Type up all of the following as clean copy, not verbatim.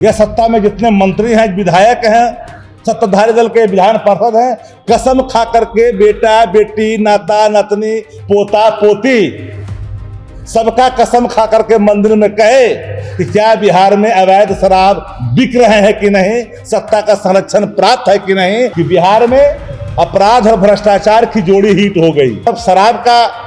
यह सत्ता में जितने मंत्री हैं, विधायक हैं, सत्ताधारी दल के विधान पार्षद हैं, कसम खा करके बेटा बेटी, नाता नातनी, पोता पोती सबका कसम खा करके मंदिर में कहे कि क्या बिहार में अवैध शराब बिक रहे हैं कि नहीं, सत्ता का संरक्षण प्राप्त है कि नहीं, कि बिहार में अपराध और भ्रष्टाचार की जोड़ी हिट हो गई। अब शराब का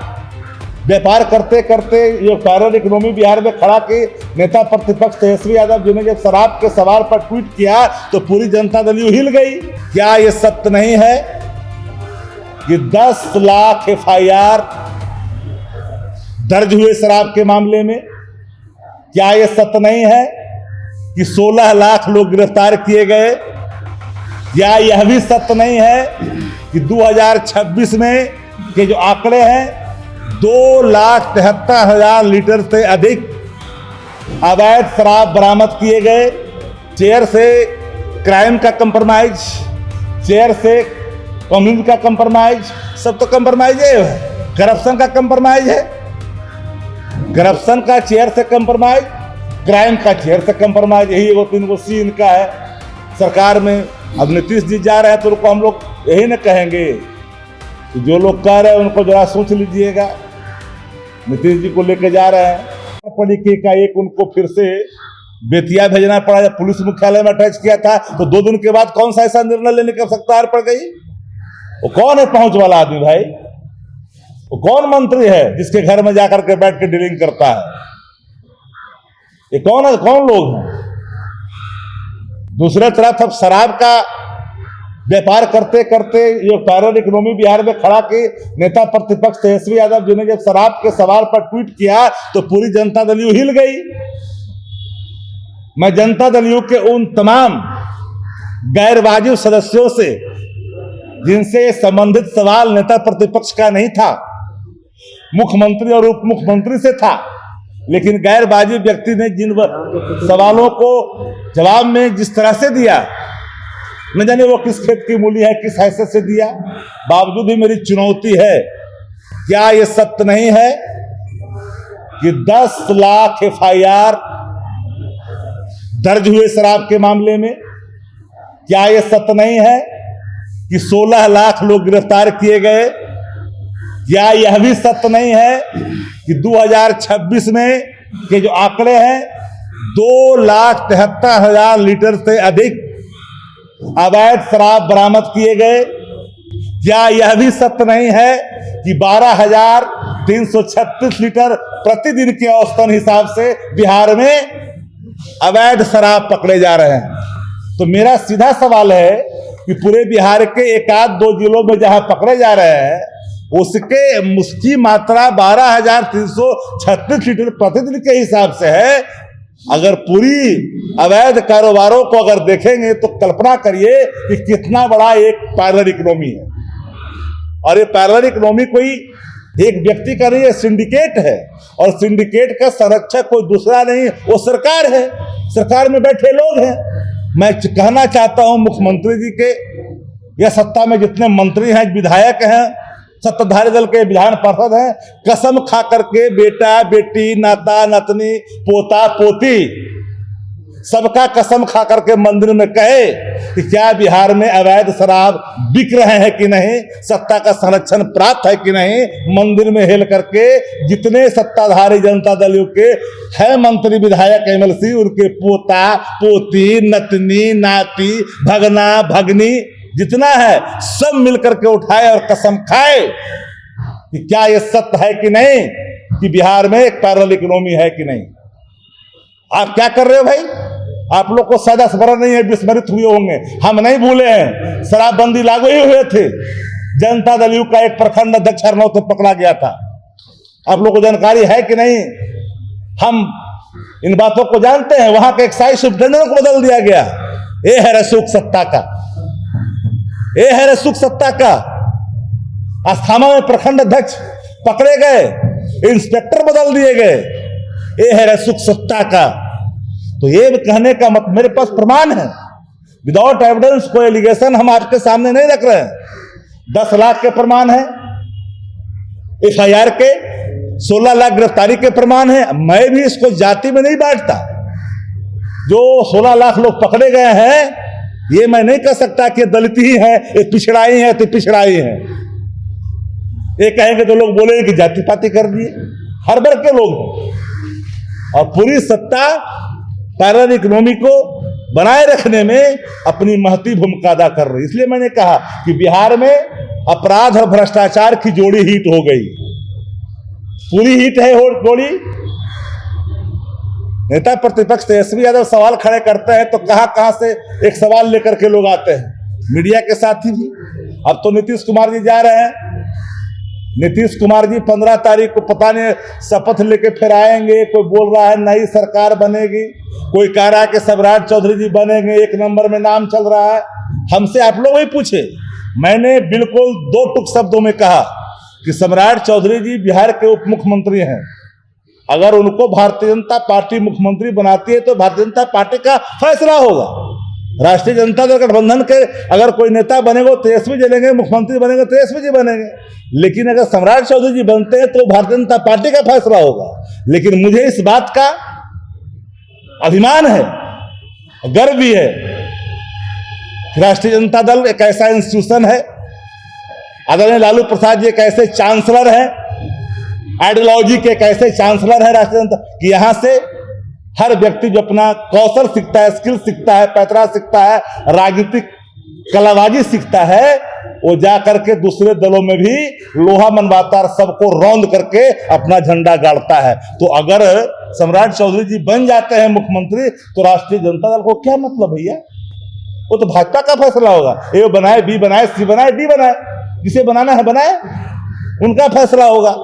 व्यापार करते करते ये पैरल इकोनॉमी बिहार में खड़ा की नेता प्रतिपक्ष तेजस्वी यादव जी ने जब शराब के सवाल पर ट्वीट किया तो पूरी जनता दल यूं हिल गई। क्या ये सत्य नहीं है कि 10 लाख FIR दर्ज हुए शराब के मामले में? क्या ये सत्य नहीं है कि 16 लाख लोग गिरफ्तार किए गए? क्या यह भी सत्य नहीं है कि 2026 में के जो आंकड़े हैं 2,73,000 लीटर से अधिक अवैध शराब बरामद किए गए? चेयर से क्राइम का कंप्रोमाइज, चेयर से कम्युनिटी का कंप्रोमाइज, सब तो कंप्रोमाइज है। करप्शन का कंप्रोमाइज है, करप्शन का चेयर से कंप्रोमाइज, क्राइम का चेयर से कंप्रोमाइज, यही वो 3 सी इनका है सरकार में। अब नीतीश जी जा रहे हैं तो उनको हम लोग यही न कहेंगे कि जो लोग कह रहे हैं उनको जरा सोच लीजिएगा। नीतीश जी को लेके जा रहे हैं तरीके का एक उनको फिर से बेतिया भेजना पड़ा, जब पुलिस मुख्यालय में अटैच किया था तो 2 दिन के बाद कौन सा ऐसा निर्णय लेने की आवश्यकता पड़ गई? वो कौन है पहुंच वाला आदमी भाई? वो कौन मंत्री है जिसके घर में जाकर के बैठ के डीलिंग करता है? ये कौन है, कौन लोग हैं? दूसरे तरफ अब शराब का व्यापार करते करते ये पैरल इकोनॉमी बिहार में खड़ा की नेता प्रतिपक्ष तेजस्वी यादव जी ने जब शराब के सवाल पर ट्वीट किया तो पूरी जनता दल यूं हिल गई। मैं जनता दल यू के उन तमाम गैर वाजिब सदस्यों से जिनसे संबंधित सवाल नेता प्रतिपक्ष का नहीं था, मुख्यमंत्री और उप मुख्यमंत्री से था, लेकिन गैर वाजिब व्यक्ति ने जिन सवालों को जवाब में जिस तरह से दिया, न जाने वो किस खेत की मूली है, किस हैसियत से दिया, बावजूद भी मेरी चुनौती है। क्या ये सत्य नहीं है कि 10 लाख FIR दर्ज हुए शराब के मामले में? क्या ये सत्य नहीं है कि 16 लाख लोग गिरफ्तार किए गए? क्या यह भी सत्य नहीं है कि 2026 में के जो आंकड़े हैं 2,73,000 लीटर से अधिक अवैध शराब बरामद किए गए? क्या यह भी सत्य नहीं है कि 12,336 लीटर प्रतिदिन के औसतन हिसाब से बिहार में अवैध शराब पकड़े जा रहे हैं? तो मेरा सीधा सवाल है कि पूरे बिहार के 1-2 जिलों में जहां पकड़े जा रहे हैं उसकी मात्रा 12,336 लीटर प्रतिदिन के हिसाब से है। अगर पूरी अवैध कारोबारों को अगर देखेंगे तो कल्पना करिए कि कितना बड़ा एक पैरेलल इकोनॉमी है। और ये पैरेलल इकोनॉमी कोई एक व्यक्ति का नहीं है, सिंडिकेट है, और सिंडिकेट का संरक्षक कोई दूसरा नहीं, वो सरकार है, सरकार में बैठे लोग हैं। मैं कहना चाहता हूं मुख्यमंत्री जी के या सत्ता में जितने मंत्री हैं, विधायक हैं, सत्ताधारी दल के विधान पार्षद हैं, कसम खा करके बेटा बेटी, नाता नातनी, पोता पोती सबका कसम खा करके मंदिर में कहे कि क्या बिहार में अवैध शराब बिक रहे हैं कि नहीं, सत्ता का संरक्षण प्राप्त है कि नहीं। मंदिर में हिल करके जितने सत्ताधारी जनता दल के है मंत्री विधायक MLC, उनके पोता पोती, नतनी नाती, भगना भगनी जितना है सब मिलकर के उठाए और कसम खाए कि क्या यह सत्य है कि नहीं कि बिहार में एक पैरेलल इकोनॉमी है कि नहीं। आप क्या कर रहे हो भाई? आप लोग को शायद स्मरण नहीं है, विस्मृत हुए होंगे, हम नहीं भूले हैं। शराबबंदी लागू ही हुए थे, जनता दल यू का एक प्रखंड अध्यक्ष हरनौत में पकड़ा गया था। आप लोग को जानकारी है कि नहीं? हम इन बातों को जानते हैं। वहां के एक्साइज सुप्रिंटेंडेंट को बदल दिया गया। ये है रसूख सत्ता का, ये है रसूख सत्ता का। अस्थामा में प्रखंड अध्यक्ष पकड़े गए, इंस्पेक्टर बदल दिए गए, ये है रसूख सत्ता का। तो ये कहने का मत, मेरे पास प्रमाण है, विदाउट एविडेंस कोई एलिगेशन हम आपके सामने नहीं रख रहे हैं। 10 लाख के प्रमाण है, FIR के 16 लाख गिरफ्तारी के प्रमाण है। मैं भी इसको जाति में नहीं बांटता, जो 16 लाख लोग पकड़े गए हैं, ये मैं नहीं कह सकता कि दलित ही है, ये पिछड़ाई है तो पिछड़ाई है। ये कहेंगे तो लोग बोलेंगे कि जाति पाति कर दिए। हर वर्ग के लोग हैं और पूरी सत्ता पैरल इकोनॉमी को बनाए रखने में अपनी महती भूमिका अदा कर रही है। इसलिए मैंने कहा कि बिहार में अपराध और भ्रष्टाचार की जोड़ी हिट हो गई, पूरी हिट है जोड़ी। नेता प्रतिपक्ष तेजस्वी यादव सवाल खड़े करते हैं तो कहां से एक सवाल लेकर के लोग आते हैं, मीडिया के साथी भी। अब तो नीतीश कुमार जी जा रहे हैं, नीतीश कुमार जी 15 तारीख को पता नहीं शपथ लेके फिर आएंगे। कोई बोल रहा है नई सरकार बनेगी, कोई कह रहा है कि सम्राट चौधरी जी बनेंगे, 1 नंबर में नाम चल रहा है। हमसे आप लोग ही पूछे, मैंने बिल्कुल 2 टुक शब्दों में कहा कि सम्राट चौधरी जी बिहार के उप मुख्यमंत्री हैं। अगर उनको भारतीय जनता पार्टी मुख्यमंत्री बनाती है तो भारतीय जनता पार्टी का फैसला होगा। राष्ट्रीय जनता दल गठबंधन के अगर कोई नेता बनेगा तेजस्वी जी बनेंगे, मुख्यमंत्री बनेंगे तेजस्वी जी बनेंगे। लेकिन अगर सम्राट चौधरी जी बनते हैं तो भारतीय जनता पार्टी का फैसला होगा। लेकिन मुझे इस बात का अभिमान है, गर्व भी है, राष्ट्रीय जनता दल एक ऐसा इंस्टीट्यूशन है, आदरणीय लालू प्रसाद जी एक ऐसे चांसलर हैं, आइडियोलॉजी के एक ऐसे चांसलर है राष्ट्रीय जनता कि यहां से हर व्यक्ति जो अपना कौशल सीखता है, स्किल सीखता है, पैतरा सीखता है, राजनीतिक कलाबाजी सीखता है, वो जा करके दूसरे दलों में भी लोहा मनवाता और सबको रौंद करके अपना झंडा गाड़ता है। तो अगर सम्राट चौधरी जी बन जाते हैं मुख्यमंत्री तो राष्ट्रीय जनता दल को क्या मतलब भैया? वो तो भाजपा का फैसला होगा। ए बनाए, बी बनाए, सी बनाए, डी बनाए, जिसे बनाना है बनाए, उनका फैसला होगा।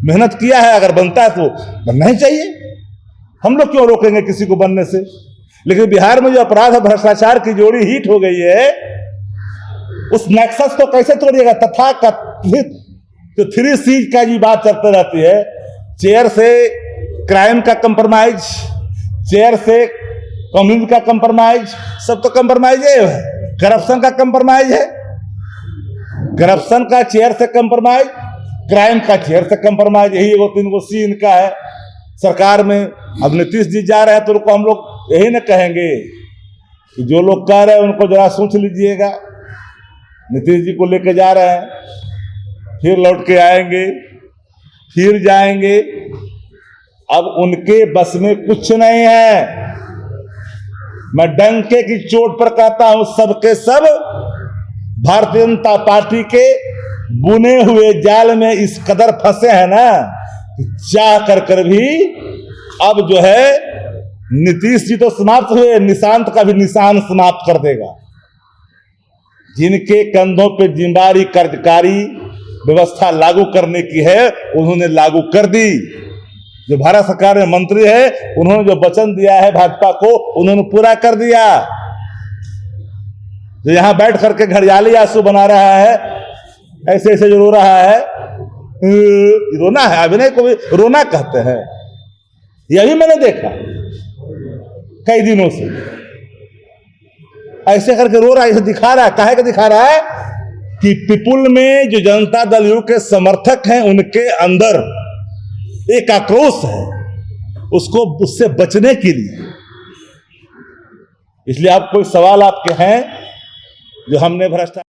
मेहनत किया है, अगर बनता है तो बनना ही चाहिए। हम लोग क्यों रोकेंगे किसी को बनने से? लेकिन बिहार में जो अपराध और भ्रष्टाचार की जोड़ी हिट हो गई है, उस नेक्सस को कैसे तोड़िएगा? तथाकथित जो 3 C's का जी बात चलती रहती है, चेयर से क्राइम का कंप्रोमाइज, चेयर से कम्युनिटी का कंप्रोमाइज, सब तो कंप्रोमाइज है। करप्शन का कंप्रोमाइज है, करप्शन का चेयर से कंप्रोमाइज, क्राइम का चेयर से कंप्रोमाइज, यही 2-3 सी इनका है सरकार में। अब नीतीश जी जा रहे हैं तो उनको हम लोग यही न कहेंगे कि जो लोग कह रहे हैं उनको जरा सोच लीजिएगा। नीतीश जी को लेके जा रहे हैं, फिर लौट के आएंगे, फिर जाएंगे। अब उनके बस में कुछ नहीं है। मैं डंके की चोट पर कहता हूं, सबके सब भारतीय जनता पार्टी के बुने हुए जाल में इस कदर फंसे हैं ना, चाह कर भी अब जो है नीतीश जी तो समाप्त हुए, निशांत का भी निशान समाप्त कर देगा। जिनके कंधों पे जिम्मेदारी कार्यकारी व्यवस्था लागू करने की है, उन्होंने लागू कर दी। जो भारत सरकार में मंत्री है, उन्होंने जो वचन दिया है भाजपा को, उन्होंने पूरा कर दिया। जो यहां बैठ करके घड़ियाली आंसू बना रहा है, ऐसे ऐसे जो रो रहा है, रोना है, अभिनय को भी रोना कहते हैं। यही मैंने देखा कई दिनों से, ऐसे करके रो रहा है, ऐसे दिखा रहा है। काहे का दिखा रहा है? कि पीपुल में जो जनता दल यू के समर्थक हैं, उनके अंदर एक आक्रोश है, उसको उससे बचने के लिए। इसलिए आप कोई सवाल आपके हैं जो हमने भ्रष्टाचार